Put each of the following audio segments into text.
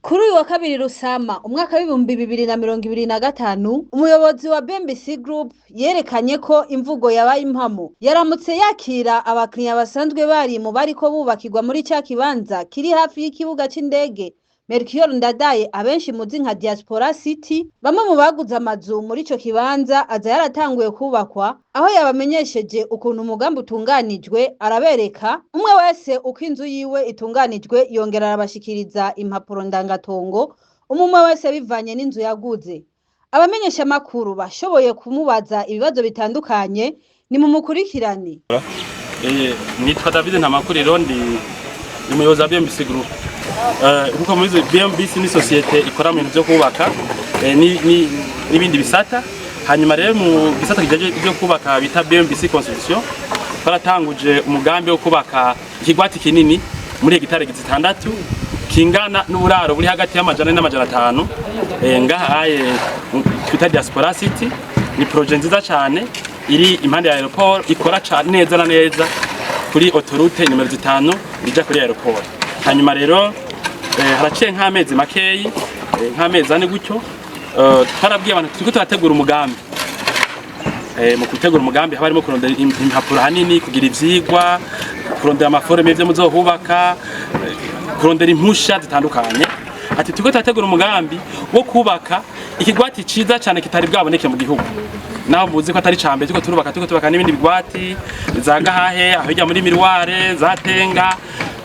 Kuri uyu wa kabiri Rusama umwaka w'ibihumbi 2025 umuyobozi wa Bmbc Group yerekanye ko imvugo yabaye impamo yaramutse yakira abakiriya basanzwe bari mu bariko bubakirwa muri cya kibanza kiri hafi y'ikibuga c'indege Mercure Ndadaye abenshi muzi nka Diaspora City bamwe mu baguze amazu muri ico kibanza aza yaratanguye kubakwa aho yabamenyesheje ukuntu umugambi utunganijwe arabereka umwe wese uko inzu yiwe itunganijwe yongera arabashikiriza impapuro ndangatongo umwe wese bivanye n'inzu yaguze abamenyesha makuru bashoboye kumubaza ibibazo bitandukanye ni mu mukurikirane nitwa David Ntamakuriro ndi umuyobozi wa Bmbc Group kuko muri Bmbc ni societe ikora mu bintu byo kubaka n'ibindi bisata hanyuma rero mu bisata kijaje byo kubaka bita Bmbc Construction baratanguje umugambi wo kubaka ikigwati kinini muri hegitare 6 kingana n'uburaro buri hagati y'amajana n'amajana 5 ngahaye twita Diaspora City ni projet nziza cyane iri impande ya aeroport ikora cyane neza na neza kuri autoroute numero 5 ija kuri aeroport hanyuma rero haraciye nk'amezi makeyi nk'amezi ane gutyo twarabwiye abantu turiko turategura umugambi mu gutegura umugambi habarimo kurondera impapuro hanini kugira ivyigwa kurondera amaforme y'ivyo muzohubaka kurondera impusha zitandukanye ati turiko turategura umugambi wo kubaka ikigwati ciza cyane kitari bwaboneke mu gihugu naho muzi ko atari cambe turiko turubaka n'ibindi bigwati za gahahe aho ijya muri miroire zatenga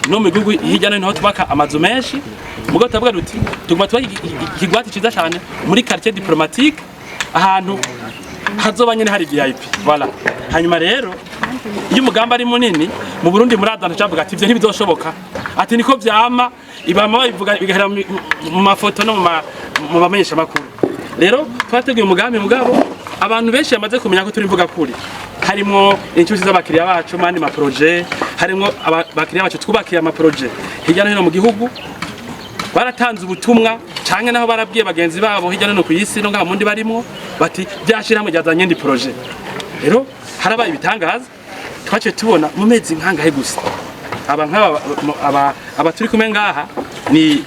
no mu gihugu hirya no hino tubaka amazu menshi mugo tavuga ruti tuguma tubaka ikigwati ciza cyane muri quartier diplomatique ahantu hazoba nyene hari VIP voilà hanyuma rero iyo umugambi ari munini mu Burundi muradana cavuga ati ivyo ntibizoshoboka ati niko vyama ibama babivuga bigahera mu mafoto no mu bamenyesha makuru rero twateguye umugambi mugabo abantu benshi yamaze kumenya ko turi mvuga kuri harimo inshuti z'abakiriya bacu mandi ma projet harimo abakiriya bacu twubakiye ama projet hirya no hino mu gihugu baratanze ubutumwa canke naho barabwiye bagenzi babo hirya no hino ku isi no ngaha mundi barimo bati byashirahamwe ryazanye ndi projet rero harabaye ibitangaza twace tubona mu mezi nkangahe gusa aba turi kumwe ngaha ni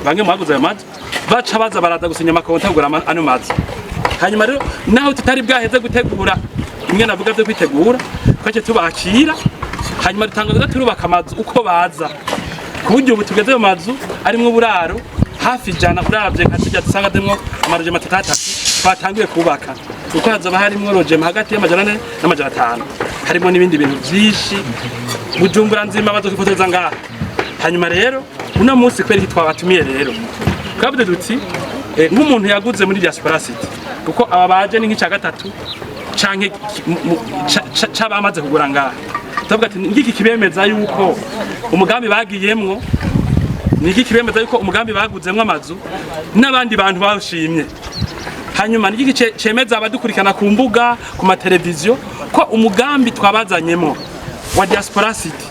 bange muhaguze ayo mazu baca baza baraza gusinya amakonta kugura ano mazu hanyuma rero naho tutari bwaheze gutegura imwe navuga byo kwitegura twace tubakira hanyuma dutangaza turubaka amazu uko baza kuburyo ubu tugeze mu mazu arimo uburaro hafi jana uravye nkatujya dusanga demwo amaroje matatatu twatangiye kubaka uko hazoba harimo roje hagati y'amajana 4 n'amajana 5 harimo n'ibindi bintu byinshi Bujumbura nzima bazokifotoza ngaha hanyuma rero uno munsi kweri twabatumiye rero twavuze duti nk'umuntu yaguze muri Diaspora City kuko aba baje ni nk'icya gatatu canke cabamaze kugura ngaha tuvuga ati ngiki kibemeza yuko umugambi bagiyemwo niki kibemeza yuko umugambi baguzemwo amazu n'abandi bantu bashimye hanyuma niki cemeza abadukurikana ku mbuga ku mateleviziyo ko umugambi twabazanyemo wa Diaspora City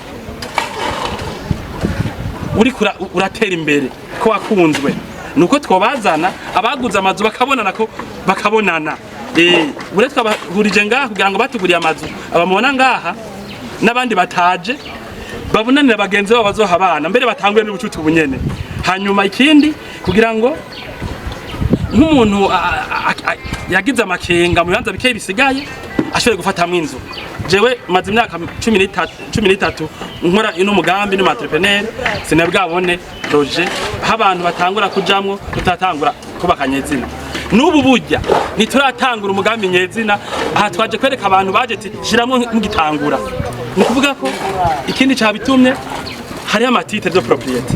uri uratera imbere ko wakunzwe nuko twabazana abaguze amazu bakabonana ure twabahurije ngaha kugira ngo batuguriye amazu abamubona ngaha n'abandi bataje babunanira bagenzi babo bazohabana mbere batanguye n'ubucuti bunyene hanyuma ikindi kugira ngo nk'umuntu yagize amakenga mu bibanza bikeye bisigaye ashobore gufatamwe inzu jewe maze imyaka 13 nkora ino mugambi no entrepreneur sinabwabone projet abantu batangura kujamwo tutatangura kubaka nyezina n'ubu burya nituratangura umugambi nyezina aha twaje kwereka abantu baje ati shiramwe mugitangura ni kuvuga ko ikindi cabitumye hari ama titres de propriété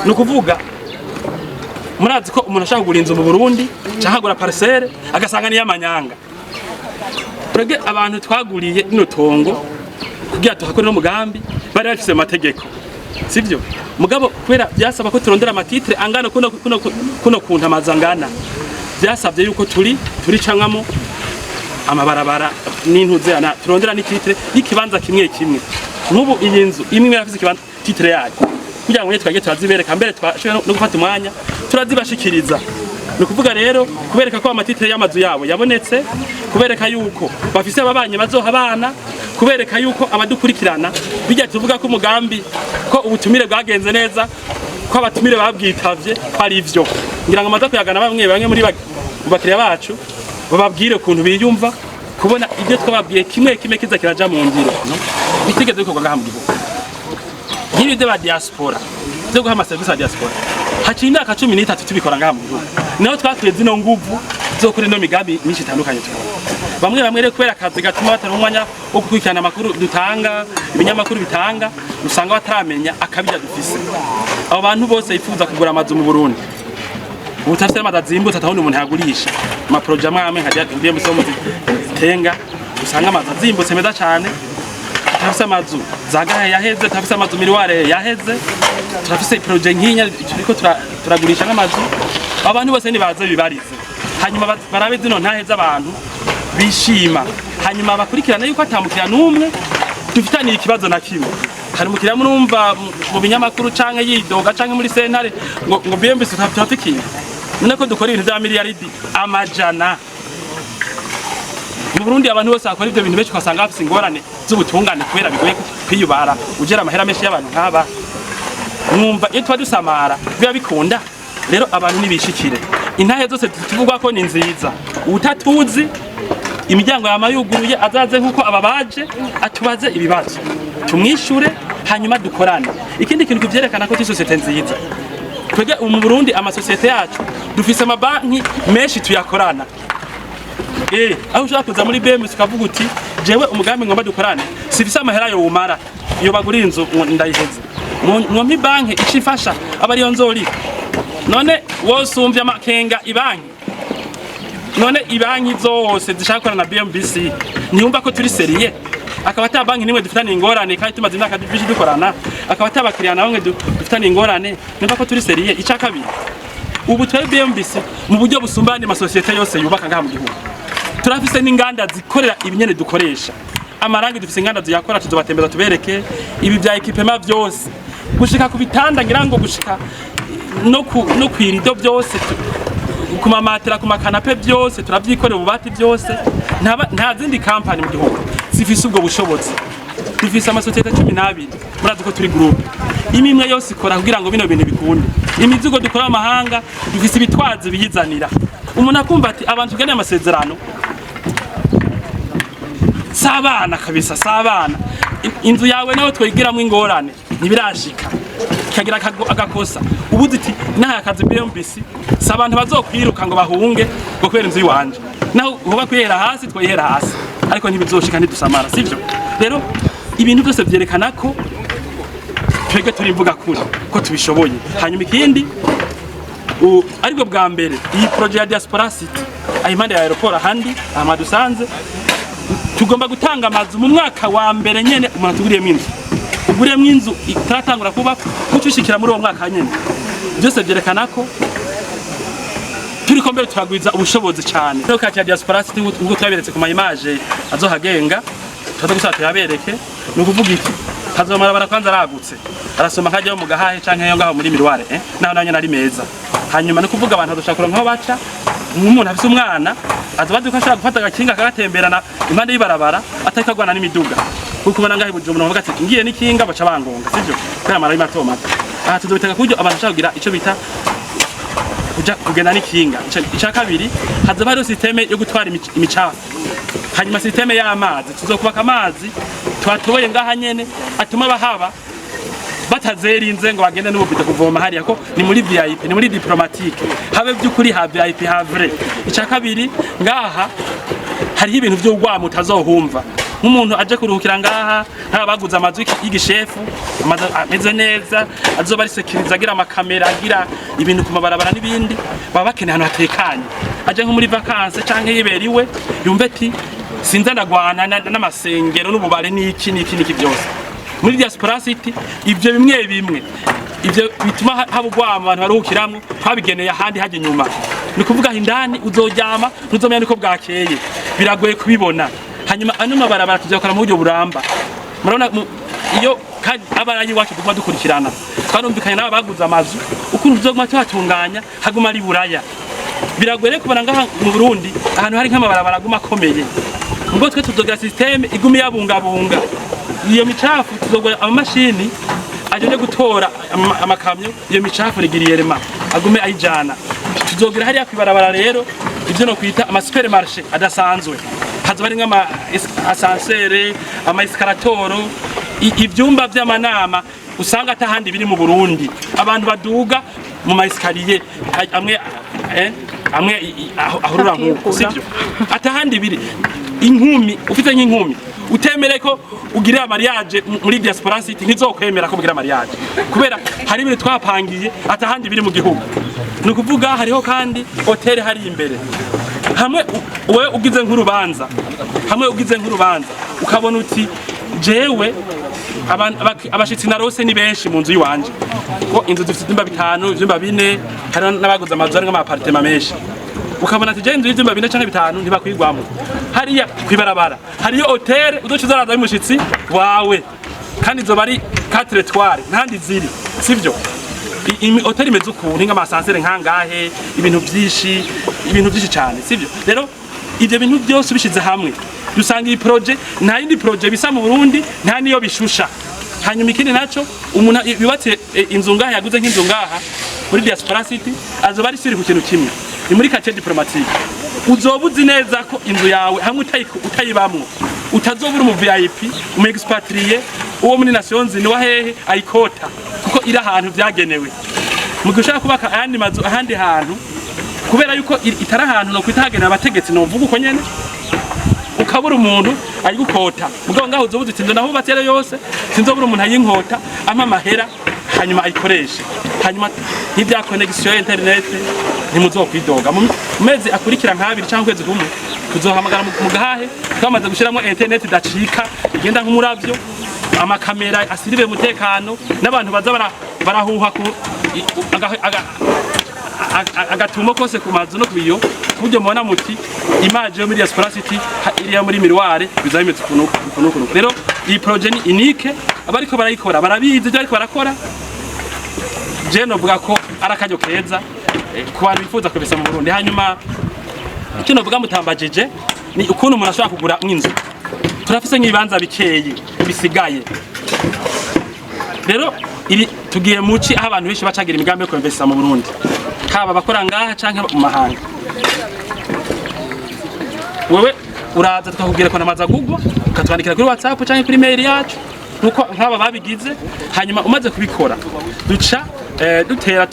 ni kuvuga murazi ko umuntu ashaka kugura inzu mu Burundi cyangwa kugura parcelle agasanga ni y'amanyanga Prege abantu twaguriye ino tongo kugira tuhakore no mugambi bari bafise amategeko sivyo mugabo kubera byasaba ko turondera amatitre angana kuno kunta mazangana byasabye yuko turi cankamo amabarabara n'intuze ana turondera n'ikitre y'ikibanza kimwe n'ubu iyi nzu imwe yafise ikibanza titre yayo kugira ngo twage turazibereka mbere twashobora no gufata umwanya turazibashikiriza no kuvuga rero kubereka ko amatitre y'amazu yabo yabonetse kubereka yuko bafise ababanye bazohabana kubereka yuko abadukurikirana bijya tuvuga ko umugambi ko ubutumire bwagenze neza ko abatumire babwitavye ari ivyo ngira ngo amaze kuyagana bamwe muri bakiriya bacu bababwire ukuntu biyumva kubona ibyo twababwiye kimwe kiza kiraja mu ngiro bitigeze bikorwa ngaha mu gihugu nk'ibi bya diaspora byo guha amaserivisi ya diaspora haciye imyaka 13 tubikora ngaha mu gihugu naho twatuye zino nguvu zo kuri no migambi myinshi itandukanye bamwe rero kubera akazi gatuma batari umwanya wo gukurikirana amakuru dutanga ibinyamakuru bitanga usanga bataramenya akabija dufise abo bantu bose yifuza kugura amazu mu Burundi ubutafite amadazimbo tatahone umuntu yagurisha ama projet amwe nka Bmbc tenga usanga amazu azimbutse meza cyane turafise amazu zagahe yaheze turafise amazu miriware yaheze turafise projet nkinya turiko turagurisha n'amazu abantu bose ni baze bibarize hanyuma barabe zino ntaheza abantu bishima hanyuma bakurikirana yuko atamukira numwe dufitaniye ikibazo na kimwe hari mukira murumva mu binyamakuru canke yidoga canke muri sentare ngo Bmbc tutafikiye nako dukora ibintu bya miliyaridi amajana mu Burundi abantu bose bakora ibyo bintu benshi kwasanga bafise ingorane z'ubutungane kubera bigoye kwiyubara ugera amahera menshi y'abantu nk'aba mwumva iyo twa dusamara biba bikunda rero abantu nibishikire intahe zose tuvuga ko ni nziza utatuzi imiryango yamayuguruye azaze nkuko ababaje atubaze ibibazo tumwishure hanyuma dukorane ikindi kintu kivyerekana ko societe nziza twege mu Burundi amasosiyete yacu dufise amabanki menshi tuyakorana aho ushaka kuza muri Bmbc ukavuga uti jewe umugambi ngomba dukorane sifise amahera yo umara iyo bagura inzu ndayiheze mwompi banki icifasha abari nzori none wosumvye amakenga ibanki none ibanki zose zishaka na Bmbc niyumva ko turi seriye akaba ata banki nimwe dufitanye ingorane kandi tumaze imyaka dufite dukorana akaba ata bakiriya nawe dufitanye ingorane nimba ko turi seriye ica kabiri ubu twa Bmbc mu buryo busumbane amasosiyete yose yubaka ngaha mu gihugu turafise n'inganda zikorera ibinyene dukoresha amarangi dufise inganda ziyakora tuzobatembeza tubereke ibi bya equipement byose gushika ku bitanda ngira ngo gushika no kwirido byose ku mamatera ku makanape byose turavyikorera ububati byose nta zindi company mu gihugu zifise ubwo bushobozi dufise amasosiyete 12 murazi ko turi group imimwe yose ikora kugira ngo bino bintu bikunde imizigo dukora amahanga dufise ibitwazi biyizanira umuntu akumva ati abantu tugane amasezerano sabana kabisa sabana inzu yawe nawe twigiramo ingorane ntibirashika kagira agakosa ubuzi iti naha akazi Bmbc sabantu bazokwiruka ngo bahunge ngo kwera inzu yiwanje naho hoba kwihera hasi twihera hasi ariko ntibizoshika ntidusamara sivyo rero ibintu byose vyerekana ko twege turi mvuga kuri ko tubishoboye hanyuma ikindi aribwo bwa mbere iyi projet ya Diaspora City ayimande ya aeroport handi amadusanze tugomba gutanga amazu mu mwaka wa mbere nyene umuntu tuguriyemo inzu uguriyemo inzu itaratangura kuba kucushikira muri uwo mwaka nyene byose byerekana ko turiko mbere turagwiza ubushobozi cyane rero kati Diaspora City ubwo twaberetse ku image azohagenga tuza gusata yabereke no kuvuga iki hazomara barakwanza aragutse arasoma kajya mu gahahe canke yo ngaho muri mirware naho nanye nari meza hanyuma no kuvuga abantu badushakura nkaho baca umuntu afise umwana azabaduka ashaka gufata agakinga akatemberana impande y'ibarabara atakagwana n'imiduga kuko ubona ngaho Bujumbura bavuga ati ngiye n'ikinga baca bangonga sivyo kandi amara y'amatomata aha tuzobitaka kuryo abantu bashaka kugira ico bita kuja kugenda n'ikinga ica kabiri hazaba hari systeme yo gutwara imicafu hanyuma systeme y'amazi tuzokubaka amazi twatoboye ngaha nyene atuma bahaba batazerinze ngo bagende n'ububita kuvoma hariya ko ni muri VIP ni muri diplomatique habe byukuri ha VIP ha vrai ica kabiri ngaha hari ibintu byo gwamo utazohumva nk'umuntu aje kuruhukira ngaha baguze amazu y'igishefu amazu ameze neza azoba ari security agira amakamera agira ibintu ku mabarabara n'ibindi baba bakeneye ahantu hatekanye aje nko muri vacances canke yiberiwe yumve ati sinza ndagwana n'amasengero n'ububare n'iki byose muri Diaspora City ivyo bimwe ivyo bituma habugwama abantu baruhukiramwe twabigeneye ahandi haje nyuma ni kuvuga indani uzoryama ntuzomenya niko bwakeye biragoye kubibona hanyuma ano mabarabara tuzakora mu buryo buramba murabona iyo abarayi wacu duma dukurikirana twarumvikanye nabo baguze amazu ukuntu tuzoguma twatunganya haguma ari buraya biragoye kubona ngaha mu Burundi ahantu hari nk'amabarabara aguma akomeye ngo twe tuzogira systeme igumi yabungabunga iyo micafu tuzogora amamashini aje gutora amakamyo iyo micafu rigiriye rema agume ayijana tuzogira hariya kwibarabara rero ivyo no kwita ama supermarché adasanzwe hazoba ari nk'ama ascenseur ama escalatoro ivyumba vy'amanama usanga atahandi biri mu Burundi abantu baduga mu maeskalier amwe ahurura nkuko sivyo atahandi biri inkumi ufite nk'inkumi utemere ko ugirira mariage muri Diaspora City ntizokwemera ko mugira mariage kubera hari ibintu twapangiye atahandi biri mu gihugu nukuvuga hariho kandi hotel hari imbere hamwe we ugize nk'urubanza ukabona uti jewe abashitsi narose ni benshi mu nzu yiwanje ko inzu zifite ibyumba 5 ibyumba 4 hari n'abaguze amazu ari nk'amapartema menshi ukabona ati je inzu y'ibyumba 4 canke 5 ntibakwigwamo hariya kwibarabara hariyo hotel udochiza raza y'umushitsi wawe kandi zo bari 4 étoiles ntandi ziri sivyo hotel imeze ukuntu nk'amasansere nkangahe ibintu byinshi cyane sivyo rero ivyo bintu byose bishize hamwe dusanga iyi projet nta yindi projet bisa mu Burundi nta niyo bishusha hanyuma ikindi naco umuntu yubatse inzu ngaha yaguze nk'inzu ngaha muri Diaspora City azoba ari siri ku kintu kimwe ni muri quartier diplomatique uzobuzi neza ko inzu yawe hamwe utayibamwo utazobura umu VIP umu expatrié uwo muri Nations ni wahehe ayikota kuko iri ahantu vyagenewe mu gushaka kubaka ayandi mazu ahandi hantu kubera yuko itari ahantu no kwitagena abategetsi no mvuga uko nyene ukabura umuntu ari gukota mugabo ngaho uzobuze tinzo naho batera yose sinzobura umuntu ayinkota ama mahera hanyuma ayikoreshe hanyuma n'ibya connection internet ntimuzokwidoga mu mezi akurikira nk'abiri cyangwa kwezi kumwe tuzohamagara mu gahahe twamaze gushiramo internet dacika igenda nk'umuravyo amakamera asiribe mutekano n'abantu baza barahuha ku agatumo kose ku mazu no kubiyo kubyo mubona muti image yo muri Diaspora City iriya muri miroir bizametse kunuko rero iyi projet ni unique abariko barayikora barabizi byo ariko barakora je no vuga ko arakanyo keza ku bantu bifuza kubisa mu Burundi hanyuma icyo no vuga mutambajeje ni ukuntu umuntu ashobora kugura mw'inzu turafise nk'ibanza bikeye bisigaye rero iri tugiye muci aho abantu benshi bacagira imigambi yo kwinvesta mu Burundi haba bakora ngaha canke mu mahanga wewe uraza tukakubwira ko namaza Google ukatwandikira kuri WhatsApp canke kuri mail yacu nuko nk'aba babigize hanyuma umaze kubikora duca dutera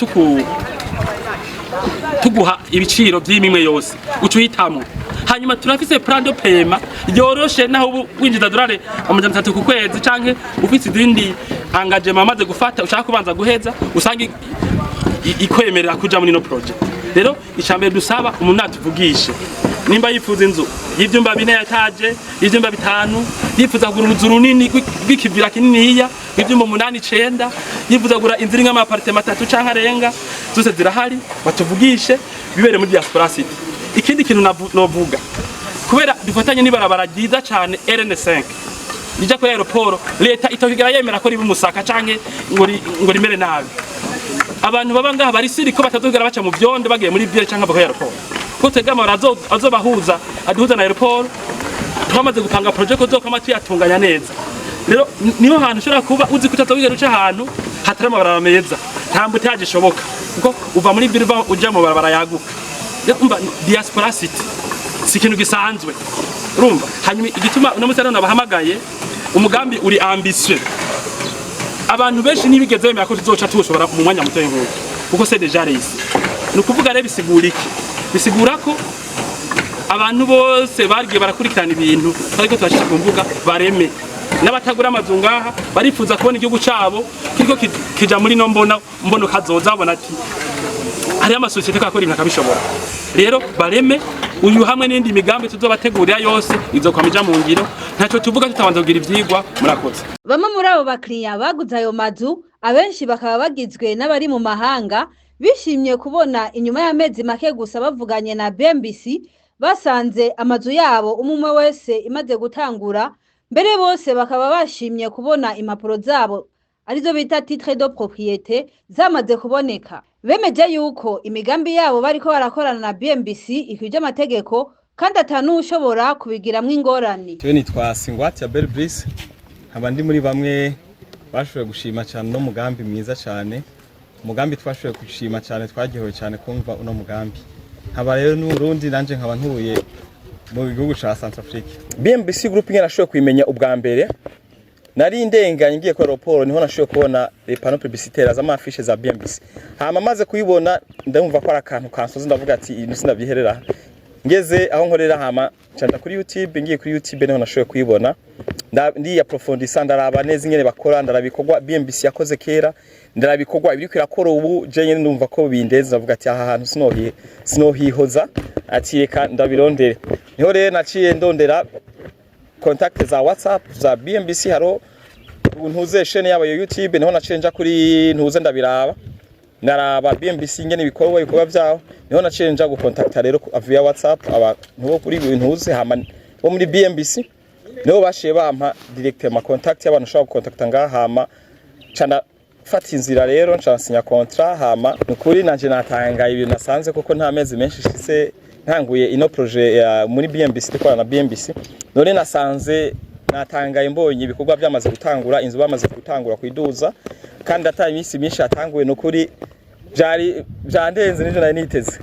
tuguha ibiciro by'imimwe yose ucuhitamo hanyuma turafise plan de paiement yoroshe naho winjiza dolari amajana 3 ku kwezi canke ufite idindi engagement amaze gufata ushaka kubanza guheza usanga ikwemerera kuja muri no project rero icambere dusaba umuntu atuvugishe nimba yifuza inzu y'ivyumba 4 yataje y'ivyumba 5 yifuza kugura uruzu runini rw'ikivira kininiya ivyumba 8 9 yifuza kugura inzu iri nk'amapartema 3 canke arenga zose zirahari batuvugishe bibere muri Diaspora City ikindi kintu novuga kubera dufatanye n'ibarabara ryiza cyane RN5 rija kuri aeroport leta itokigira yemera ko ribu musaka canke ngo rimere nabi abantu baba ngaha bari siri ko batazogera baca mu vyondo bagiye muri ville canke bako aeroport ko tegama azobahuza aduhuza na aeroport twamaze gupanga project ko zokama tuyatunganya neza rero niho hantu ushobora kuba uzi kutazogera uca ahantu hatari amabarabara meza nta mbutaje ishoboka kuko uva muri ville uja mu barabara yaguka umva Diaspora City si ikintu gisanzwe urumva hanyuma igituma uno musarano nabahamagaye umugambi uri ambitieux abantu benshi nibigeze bemera ko tuzoca tushobora mu mwanya muto y'inkuko kuko c'est déjà réussi nukuvuga rero bisigura ko abantu bose bargiye barakurikirana ibintu ariko twashije kumvuga bareme n'abatagura amazu ngaha barifuza kubona igihugu cabo kiriko kija muri no mbono kazoza abona ati hari amasosiyete kakora ibintu akabishobora rero bareme uyu hamwe n'indi migambi tuzobategurira yose izokwamija mu ngiro ntacyo tuvuga tutabanza kugira ivyigwa murakoze bamwe muri abo bakiriya baguze ayo mazu abenshi bakaba bagizwe n'abari mu mahanga bishimye kubona inyuma y'amezi make gusa bavuganye na Bmbc basanze amazu yabo umwe wese imaze gutangura mbere bose bakaba bashimye kubona impapuro zabo arizo bita Titres de propriété zamaze kuboneka bemeje yuko imigambi yabo bariko barakorana na Bmbc ikwije amategeko kandi atanu ushobora kubigiramwe ingorane. Cyo nitwa Singwati ya Bmbc nkaba ndi muri bamwe bashoboye gushima cyane no mugambi mwiza cyane. Umugambi twashoboye gushima cyane, twagihoye cyane kumva uno mugambi. Haba rero n'Urundi nanje nkaba ntuye mu gihugu ca Centrafrique. Bmbc Group nyene nashoboye kwimenya ubwa mbere. Nari ndenganye ngiye kwa aeroport niho nashoboye kubona les panneaux publicitaires z'amafishe za Bmbc. Hama maze kuyibona ndumva ko ari akantu kansoze ndavuga ati ibintu sinabyiherera. Ngeze aho nkorera hama canja kuri YouTube, ngiye kuri YouTube niho nashoboye kuyibona. Ndi approfondisa ndaraba neza ingene bakora, ndarabikogwa Bmbc yakoze kera, ndarabikogwa ibiri kwirakora ubu je nyene ndumva ko bindeze ndavuga ati aha hantu sinohihoza ati reka ndabirondere. Niho rero naciye ndondera contact za WhatsApp za Bmbc, haro ntuze chaîne yabo ya YouTube, niho naciye nja kuri ntuze ndabiraba naraba Bmbc ingene ibikorwa byaho, niho naciye nja gukontakta rero via WhatsApp abantu bo kuri ntuze hama bo muri Bmbc niho bashiye bampa direct ma contact y'abantu ushaka gukontakta ngaha, hama cana fata inzira rero ncansinya contrat. Hama nukuri nanje natangaye ibintu nasanze kuko nta mezi menshi shise ntanguye ino projet muri Bmbc dukora na Bmbc, none nasanze natangaye mbonye ibikorwa byamaze gutangura, inzu bamaze gutangura kwiduza kandi ataye imisi myinshi yatanguye. Nukuri byandenze n'ije nari niteze,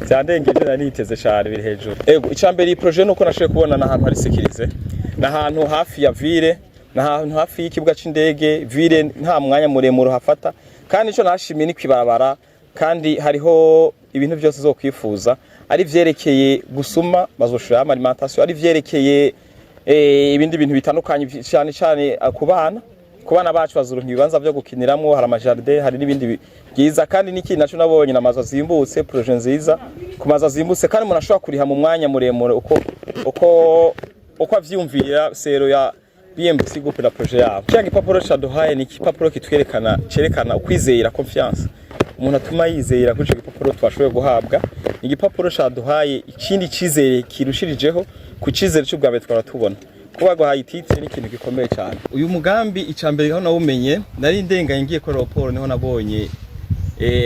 byandengeje nari niteze cyane biri hejuru. Ego icambere iyi projet nuko nashoboye kubona na ahantu hari sécurisé, na ahantu hafi ya ville, na ahantu hafi y'ikibuga c'indege, ville nta mwanya muremure hafata, kandi ico nashimiye ni kwibarabara, kandi hariho ibintu byose zo kwifuza, ari vyerekeye gusuma bazoshira alimentation, ari vyerekeye ibindi bintu bitandukanye cyane ku bana bacu bazuronka ibibanza byo gukiniramwo, hari amajardin, hari n'ibindi byiza, kandi niki naco nabonye namazu azimbutse, projet nziza ku mazu azimbutse, kandi umuntu ashobora kuriha mu mwanya muremure uko avyumvira sero ya Bmbc Group na projet yabo. Cyangwa impapuro caduhaye ni ikipapuro kitwerekana cerekana ukwizera, confiance, umuntu atuma yizera kuri ico gipapuro twashoboye guhabwa. Igipapuro caduhaye ikindi cizere kirushirijeho ku cizere cy'ubwabe twaratubona kuba guhaye Titres ni ikintu gikomeye cyane. Uyu mugambi icambere aho nawumenye nari ndenganye ngiye kwa aeroport, niho nabonye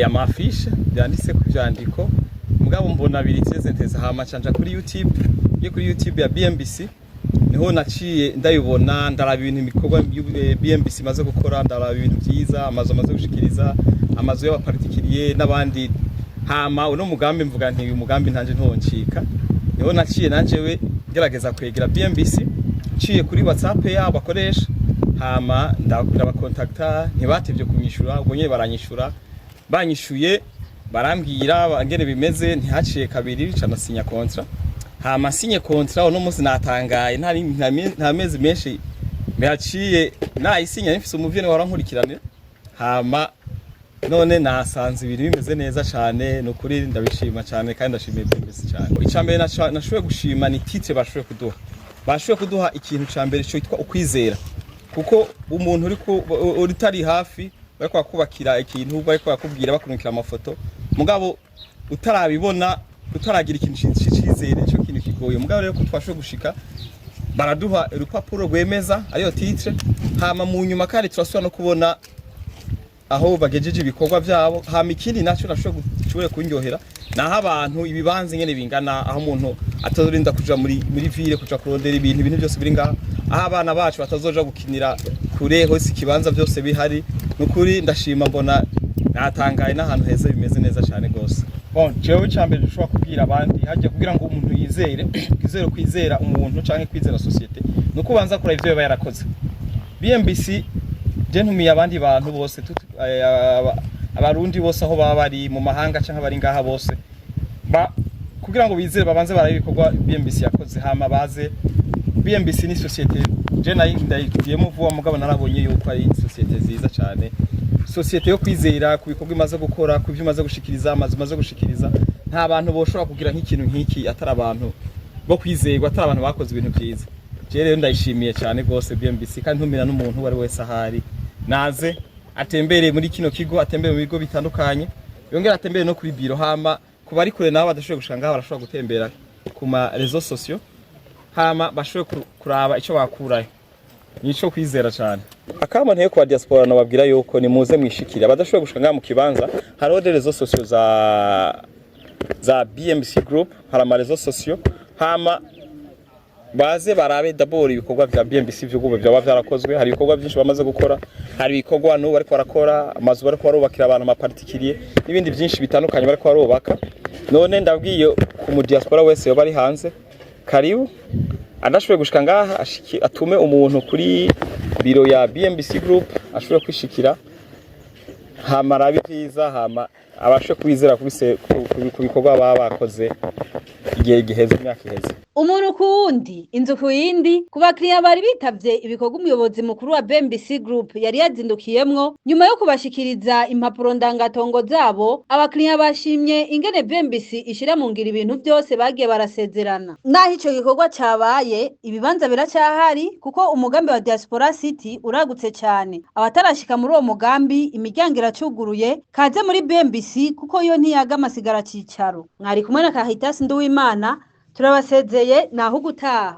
amafishe byanditse ku byandiko, mugabo mbona biritse nteze hama canja kuri YouTube, ngiye kuri YouTube ya Bmbc niho naciye ndayibona, ndaraba ibintu bikorwa Bmbc maze gukora, ndaraba ibintu byiza, amazu maze gushikiriza, amazu y'abapartikiriye n'abandi. Hama uno mugambi mvuga nti uyu mugambi ntanje ntoncika, niho naciye nanjewe gerageza kwegera Bmbc ciye kuri WhatsApp yabo akoresha, hama ndakura bakontakta, ntibatevye kunyishura, ubonye baranyishura, banyishuye barambwira ngene bimeze, ntihaciye kabiri canasinya contrat. Hama sinye contrat uno munsi natangaye, nta mezi menshi mehaciye nayisinya, nifise umuvyeyi warankurikirana. Hama none nasanze ibintu bimeze neza cyane, nukuri ndabishima cyane kandi ndashimiye Bmbc cyane. Icambere nashoboye gushima ni Titres bashoboye kuduha ikintu cambere cyo yitwa ukwizera, kuko umuntu uri tari hafi bariko bakubakira ikintu, bariko bakubwira bakunukira amafoto, mugabo utarabibona, utaragira ikintu cyizere, cyo kintu kigoye. Mugabo rero ko twashoboye gushika baraduha urupapuro rwemeza ariyo Titres, hama mu nyuma kandi turasubira no kubona aho bagejeje ibikorwa byabo. Hama ikindi naco nashoboye kunyohera naho abantu ibibanza ngene bingana, aho umuntu atazorinda kuja muri ville kuja kurondera ibintu byose biri ngaha, aho abana bacu batazoja gukinira kure, hose ikibanza byose bihari. Nukuri ndashima, mbona natangaye n'ahantu heza bimeze neza cyane gose. Bon, jewe cyambere dushobora kubwira abandi hajya kugira ngo umuntu kwizera umuntu canke kwizera societe, nuko ubanza kura ivyo yarakoze. Bmbc je ntumiye abandi bantu bose, abarundi bose aho baba bari mu mahanga canke bari ngaha bose, kugira ngo bizere babanze barabikorwa Bmbc yakoze, hama baze. Bmbc ni societe je ndayigiyemo vuba, mugabo narabonye yuko ari societe nziza cyane, societe yo kwizera ku bikorwa imaze gukora, ku byo imaze gushikiriza, amazu imaze gushikiriza. Nta bantu boshobora kugira nk'ikintu nk'iki atari abantu bo kwizerwa, atari abantu bakoze ibintu byiza. Je rero ndayishimiye cyane gose Bmbc, kandi ntumira n'umuntu wari wese ahari naze atembere muri kino kigo, atembere mu bigo bitandukanye, yongera atembere no kuri biro. Hama kuba ari kure nabo badashoboye gushanga, barashobora gutembera ku ma réseaux sociaux, hama bashoboye kuraba ico bakurayo, nico kwizera cyane. Akama nteye kwa diaspora nababwira yuko ni muze mwishikira, badashoboye gushanga mu kibanza, hariho des réseaux sociaux za Bmbc Group, hari ama réseaux sociaux, hama baze barabe d'abord ibikorwa vya Bmbc vy'ubu byaba byarakozwe. Hari ibikorwa byinshi bamaze gukora, hari ibikorwa n'ubu bariko barakora, amazu bariko barubakira abantu amaparticulier n'ibindi byinshi bitandukanye bariko barubaka. None ndabwiye ku mu diaspora wese yo bari hanze, karibu adashoboye gushika ngaha atume umuntu kuri biro ya Bmbc Group ashobora kwishikira hama rabi vyiza, hama abashe kwizera ku bikorwa baba bakoze igihe giheze, imyaka iheze. Umuntu kuwundi, inzu kuyindi, ku bakiriya bari bitavye ibikorwa umuyobozi mukuru wa Bmbc Group yari yazindukiyemwo nyuma yo kubashikiriza impapuro ndangatongo zabo. Abakiriya bashimye ingene Bmbc ishira mu ngiro ibintu byose bagiye barasezerana. Naho ico gikorwa cabaye, ibibanza biracyahari kuko umugambi wa Diaspora City uragutse cyane. Abatarashika muri uwo mugambi imiryango iracuguruye, kaze muri Bmbc kuko yo ntiyaga amasigara cicaro. Mwari kumwe na Kahitasi Nduwimana, turabasezeye naho gutaha.